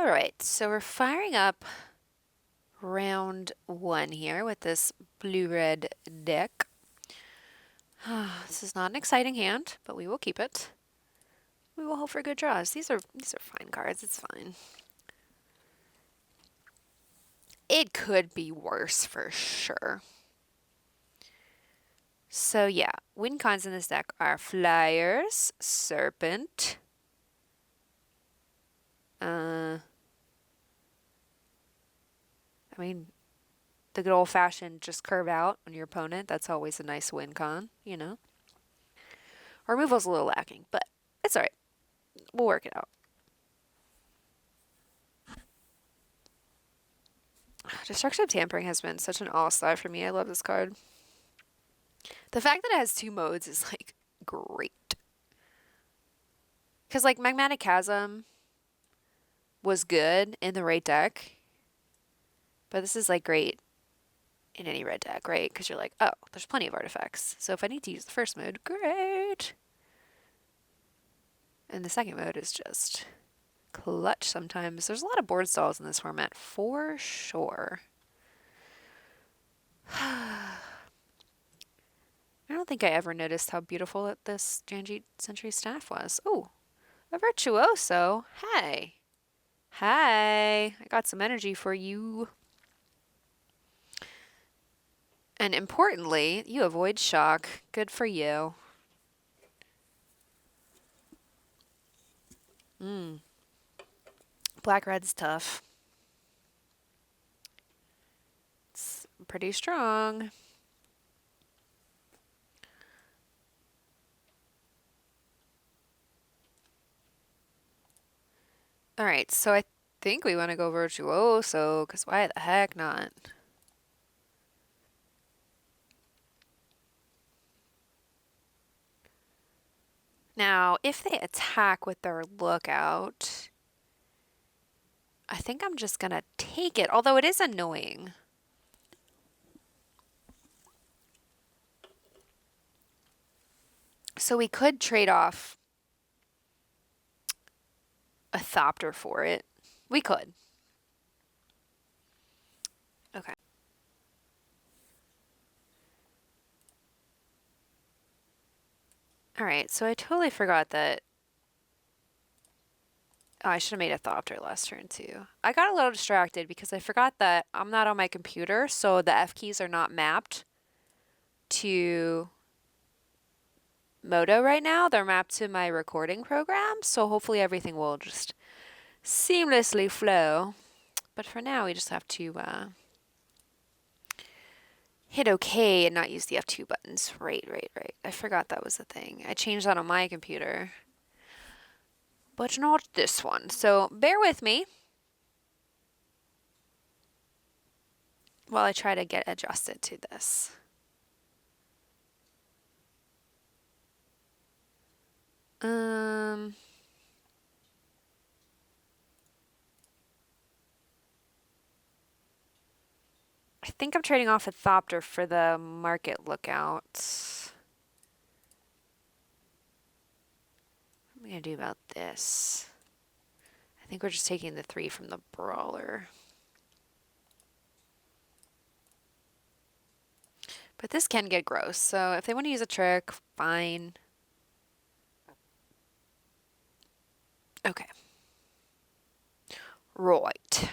Alright, so we're firing up round 1 here with this blue-red deck. This is not an exciting hand, but we will keep it. We will hope for good draws. These are fine cards, it's fine. It could be worse for sure. So yeah, win cons in this deck are Flyers, Serpent, I mean, the good old-fashioned just curve out on your opponent. That's always a nice win con, you know. Removal's a little lacking, but it's alright. We'll work it out. Destructive Tampering has been such an all-star for me. I love this card. The fact that it has 2 modes is, like, great. Because, like, Magmatic Chasm was good in the right deck. But this is, like, great in any red deck, right? Because you're like, oh, there's plenty of artifacts. So if I need to use the first mode, great. And the second mode is just clutch sometimes. There's a lot of board stalls in this format, for sure. I don't think I ever noticed how beautiful this Janji Century staff was. Oh, a Virtuoso. Hey. Hi. I got some energy for you. And importantly, you avoid shock. Good for you. Black-red's tough. It's pretty strong. Alright, so I think we want to go Virtuoso, because why the heck not? Now, if they attack with their Lookout, I think I'm just going to take it, although it is annoying. So we could trade off a Thopter for it. We could. Okay. Alright, so I totally forgot that... Oh, I should have made a Thopter last turn too. I got a little distracted because I forgot that I'm not on my computer, so the F keys are not mapped to Moto right now. They're mapped to my recording program, so hopefully everything will just seamlessly flow. But for now, we just have to hit OK and not use the F2 buttons. Right. I forgot that was the thing. I changed that on my computer, but not this one. So bear with me while I try to get adjusted to this. I think I'm trading off a Thopter for the Market Lookout. What am I going to do about this? I think we're just taking the 3 from the Brawler. But this can get gross, so if they want to use a trick, fine. Okay. Right.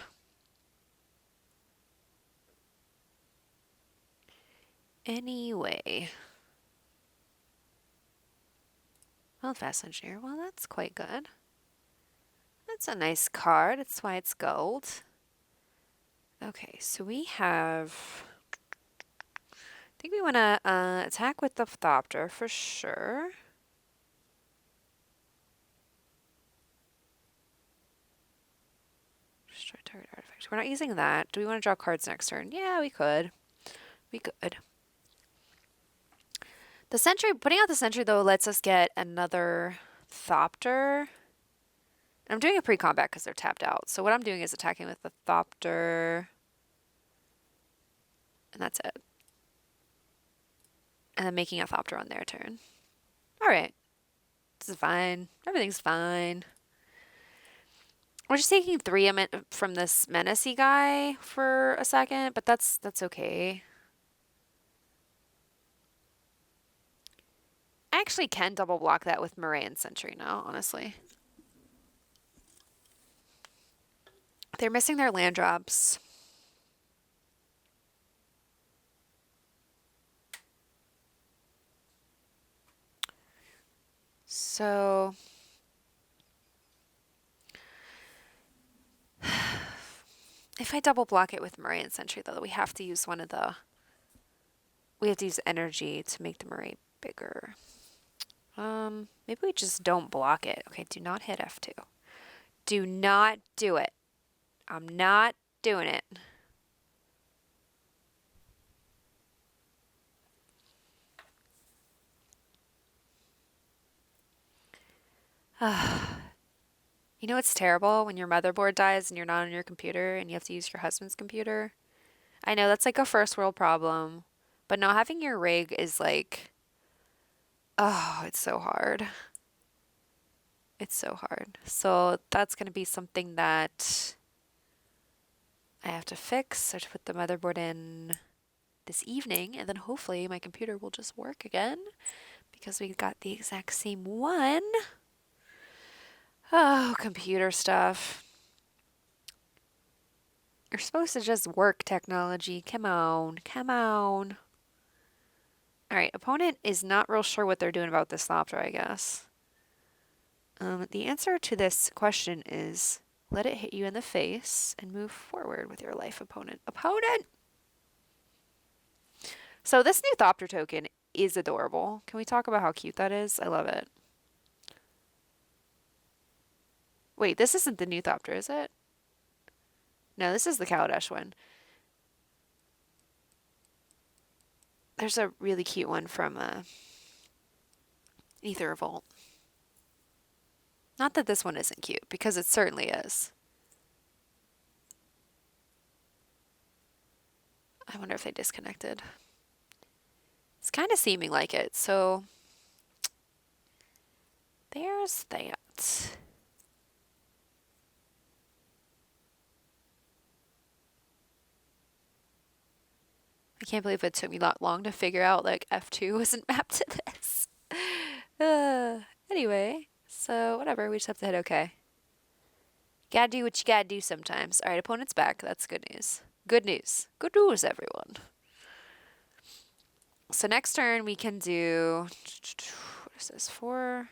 Anyway. Well, Fast Engineer. Well, that's quite good. That's a nice card. That's why it's gold. Okay, so we have... I think we want to attack with the Thopter for sure. Destroy target artifact. We're not using that. Do we want to draw cards next turn? Yeah, we could. We could. The Sentry, putting out the Sentry though lets us get another Thopter. I'm doing a pre-combat because they're tapped out. So what I'm doing is attacking with the Thopter. And that's it. And then making a Thopter on their turn. Alright. This is fine. Everything's fine. We're just taking 3 from this Menacey guy for a second, but that's okay. I actually can double block that with Moray and Sentry now, honestly. They're missing their land drops. So if I double block it with Moray and Sentry, though, we have to use we have to use energy to make the Moray bigger. Maybe we just don't block it. Okay, do not hit F2. Do not do it. I'm not doing it. You know it's terrible when your motherboard dies and you're not on your computer and you have to use your husband's computer? I know that's like a first world problem, but not having your rig is like, oh, it's so hard. It's so hard. So that's going to be something that I have to fix. I have to put the motherboard in this evening, and then hopefully my computer will just work again because we got the exact same one. Oh, computer stuff. You're supposed to just work technology. Come on, come on. All right, opponent is not real sure what they're doing about this Thopter, I guess. The answer to this question is let it hit you in the face and move forward with your life, opponent. Opponent! So this new Thopter token is adorable. Can we talk about how cute that is? I love it. Wait, this isn't the new Thopter, is it? No, this is the Kaladesh one. There's a really cute one from Aether Revolt. Not that this one isn't cute, because it certainly is. I wonder if they disconnected. It's kind of seeming like it, so there's that. I can't believe it took me that long to figure out like F2 wasn't mapped to this. Anyway, so whatever, we just have to hit OK. Gotta do what you gotta do sometimes. All right, opponent's back. That's good news. Good news. Good news, everyone. So next turn we can do, what is this for?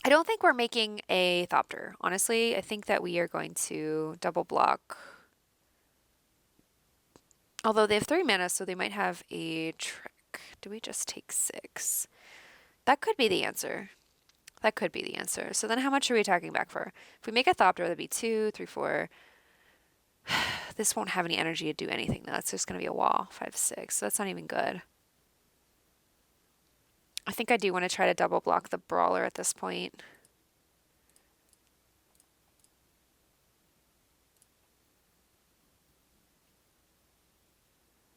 I don't think we're making a Thopter. Honestly, I think that we are going to double block. Although they have 3 mana, so they might have a trick. Do we just take 6? That could be the answer. That could be the answer. So then how much are we attacking back for? If we make a Thopter, that'd be 2, 3, 4. This won't have any energy to do anything. That's just going to be a wall. 5, 6. So that's not even good. I think I do want to try to double block the Brawler at this point.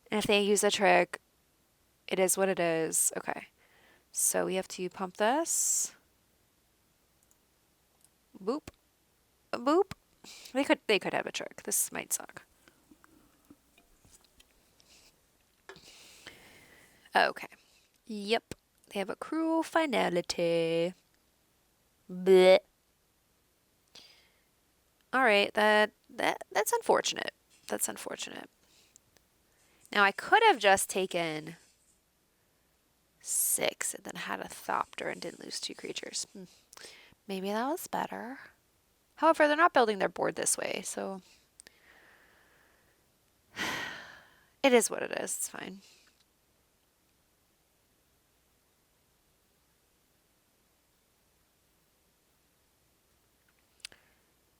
And if they use a trick, it is what it is. Okay. So we have to pump this. Boop. Boop. They could have a trick. This might suck. Okay. Yep. They have a cruel finality. Blech. All right, that's unfortunate. That's unfortunate. Now I could have just taken 6 and then had a Thopter and didn't lose 2 creatures. Maybe that was better. However, they're not building their board this way, so it is what it is. It's fine.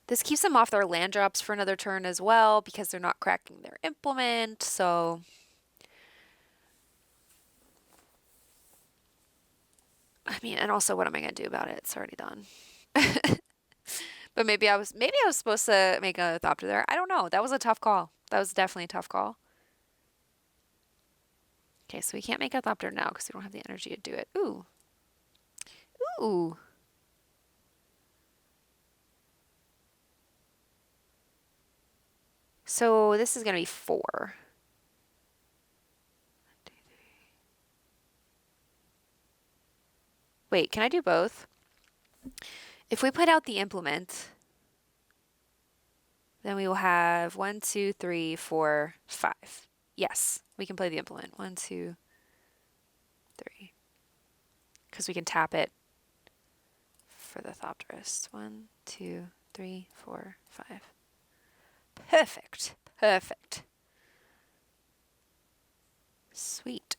This keeps them off their land drops for another turn as well because they're not cracking their implement, so I mean, and also what am I going to do about it? It's already done. But maybe I was supposed to make a Thopter there. I don't know. That was a tough call. That was definitely a tough call. Okay, so we can't make a Thopter now because we don't have the energy to do it. Ooh. Ooh. So this is going to be 4. 1, 2, 3. Wait, can I do both? If we put out the implement, then we will have 1, 2, 3, 4, 5. Yes, we can play the implement. 1, 2, 3. Because we can tap it for the Thopterist. 1, 2, 3, 4, 5. Perfect. Perfect. Sweet.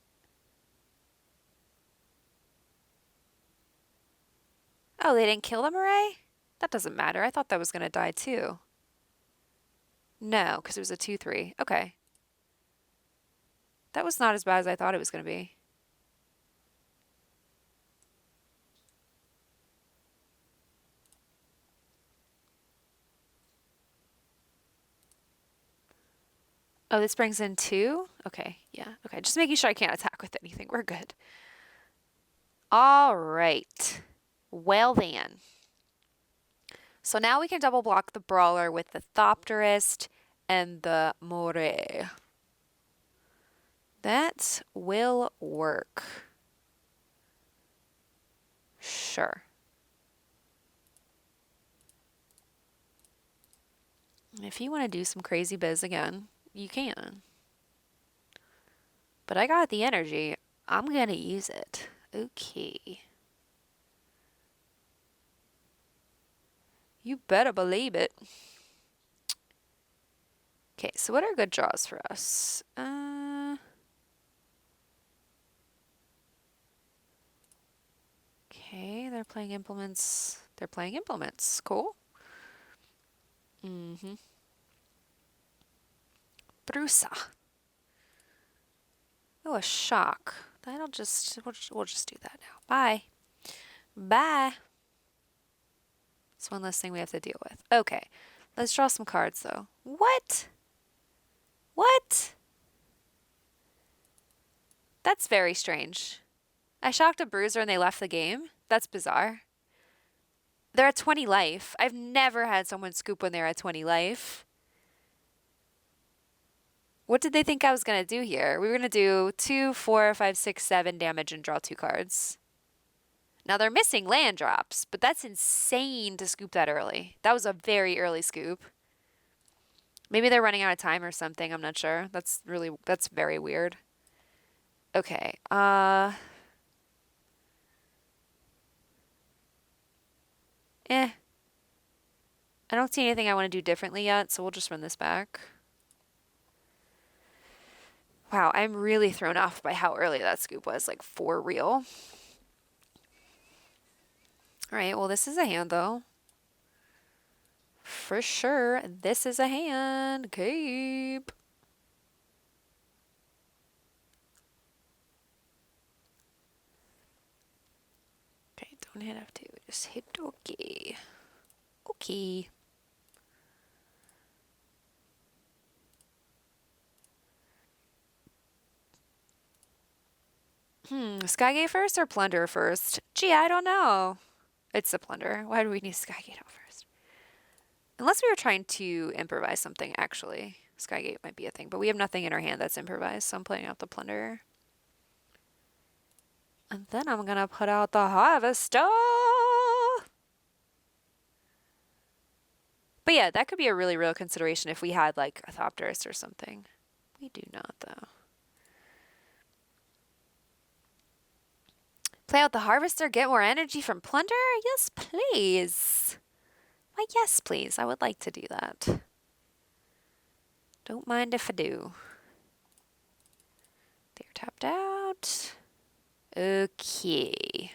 Oh, they didn't kill the Murray? That doesn't matter. I thought that was going to die too. No, because it was a 2-3. Okay. That was not as bad as I thought it was going to be. Oh, this brings in 2? Okay, yeah. Okay, just making sure I can't attack with anything. We're good. All right. Well then. So now we can double block the Brawler with the Thopterist and the Moray. That will work. Sure. If you want to do some crazy biz again, you can. But I got the energy. I'm going to use it. Okay. You better believe it. Okay, so what are good draws for us? Okay, they're playing implements. They're playing implements. Cool. Mm-hmm. Brusa. Oh, a shock. That'll just, we'll just do that now. Bye. Bye. It's one less thing we have to deal with. Okay, let's draw some cards though. What? What? That's very strange. I shocked a bruiser and they left the game? That's bizarre. They're at 20 life. I've never had someone scoop when they're at 20 life. What did they think I was going to do here? We were going to do 2, 4, 5, 6, 7 damage and draw 2 cards. Now they're missing land drops, but that's insane to scoop that early. That was a very early scoop. Maybe they're running out of time or something. I'm not sure. That's very weird. Okay. I don't see anything I want to do differently yet, so we'll just run this back. Wow, I'm really thrown off by how early that scoop was, like for real. All right, well, this is a hand, though. For sure, this is a hand. Keep. Okay, don't hit F2. Just hit OK. Okay. Skygate first or Plunder first? Gee, I don't know. It's a Plunder. Why do we need Skygate out first? Unless we were trying to improvise something, actually. Skygate might be a thing, but we have nothing in our hand that's improvised, so I'm playing out the Plunder. And then I'm gonna put out the Harvester! But yeah, that could be a really real consideration if we had like a Thopterist or something. We do not, though. Play out the Harvester, get more energy from Plunder? Yes, please. Why, yes, please. I would like to do that. Don't mind if I do. They're tapped out. Okay.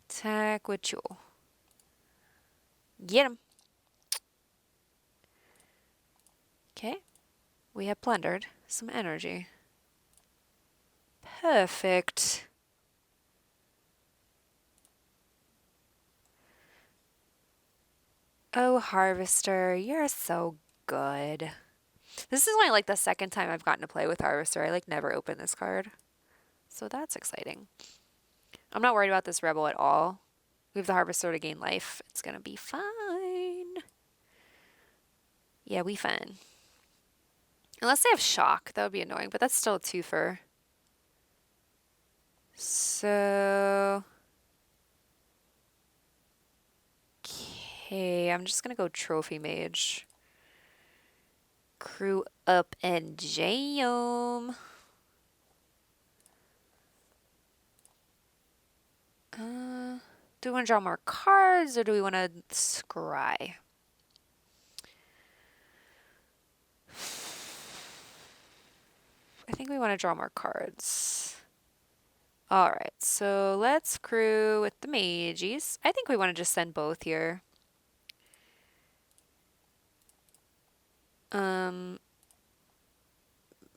Attack with you. Get him. Okay. We have plundered some energy. Perfect. Oh, Harvester, you're so good. This is only like the second time I've gotten to play with Harvester. I like never open this card. So that's exciting. I'm not worried about this Rebel at all. We have the Harvester to gain life. It's gonna be fine. Yeah, we fine. Unless they have shock, that would be annoying, but that's still a twofer. So... Okay, I'm just gonna go Trophy Mage. Crew up and jam. Do we want to draw more cards or do we want to scry? I think we want to draw more cards. Alright, so let's crew with the Magies. I think we want to just send both here.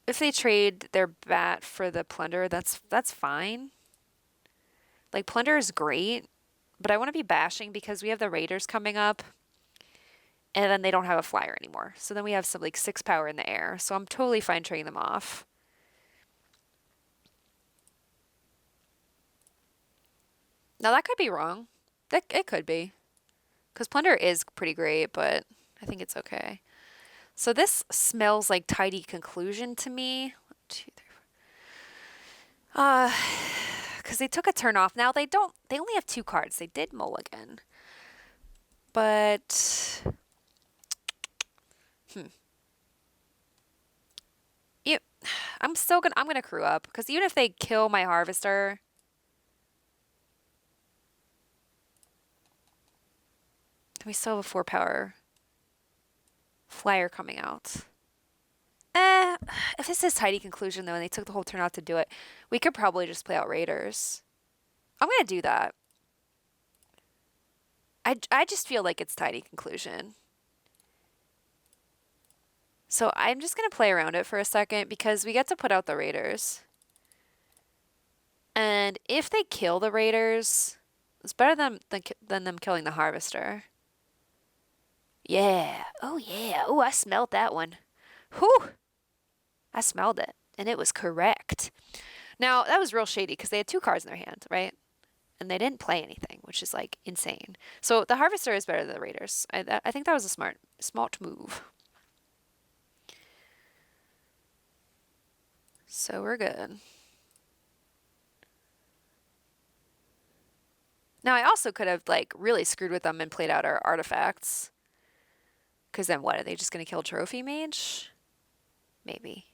If they trade their bat for the Plunder, that's fine. Like, Plunder is great, but I want to be bashing because we have the Raiders coming up, and then they don't have a flyer anymore. So then we have some, like, 6 power in the air. So I'm totally fine trading them off. Now, that could be wrong. It could be. Because Plunder is pretty great, but I think it's okay. So this smells like tidy conclusion to me. 1, 2, 3, 4. Because they took a turn off. Now they only have 2 cards. They did mulligan. But I'm gonna crew up because even if they kill my Harvester, we still have a 4 power flyer coming out. If this is tidy conclusion though, and they took the whole turn out to do it, we could probably just play out Raiders. I'm gonna do that. I just feel like it's tidy conclusion. So I'm just gonna play around it for a second because we get to put out the Raiders. And if they kill the Raiders, it's better than them killing the Harvester. Yeah. Oh, yeah. Oh, I smelled that one. Whew. I smelled it, and it was correct. Now, that was real shady because they had 2 cards in their hand, right? And they didn't play anything, which is, like, insane. So the Harvester is better than the Raiders. I think that was a smart move. So we're good. Now, I also could have, like, really screwed with them and played out our artifacts. Because then what? Are they just going to kill Trophy Mage? Maybe.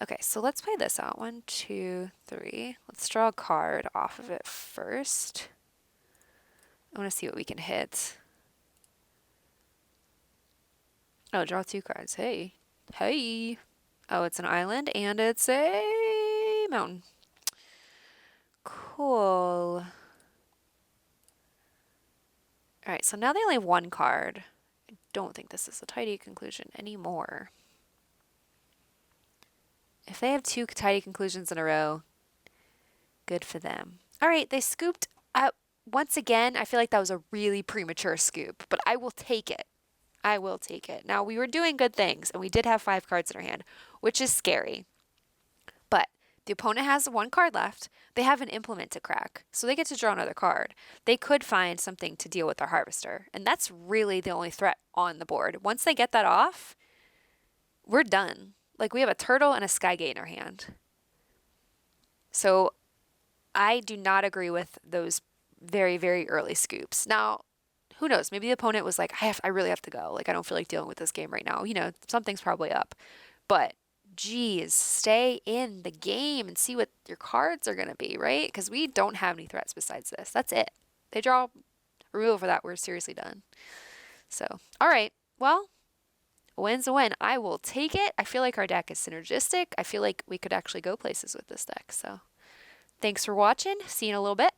Okay, so let's play this out. 1, 2, 3. Let's draw a card off of it first. I want to see what we can hit. Oh, draw 2 cards. Hey. Hey. Oh, it's an island and it's a mountain. Cool. Alright, so now they only have 1 card. I don't think this is a tidy conclusion anymore. If they have 2 tidy conclusions in a row, good for them. Alright, they scooped up. Once again, I feel like that was a really premature scoop, but I will take it. I will take it. Now, we were doing good things, and we did have 5 cards in our hand, which is scary. But the opponent has 1 card left. They have an implement to crack, so they get to draw another card. They could find something to deal with their Harvester, and that's really the only threat on the board. Once they get that off, we're done. Like, we have a turtle and a Skygate in our hand. So, I do not agree with those very, very early scoops. Now, who knows? Maybe the opponent was like, I really have to go. Like, I don't feel like dealing with this game right now. You know, something's probably up. But, geez, stay in the game and see what your cards are going to be, right? Because we don't have any threats besides this. That's it. They draw removal for that. We're seriously done. So, all right. Well, a win's a win. I will take it. I feel like our deck is synergistic. I feel like we could actually go places with this deck. So, thanks for watching. See you in a little bit.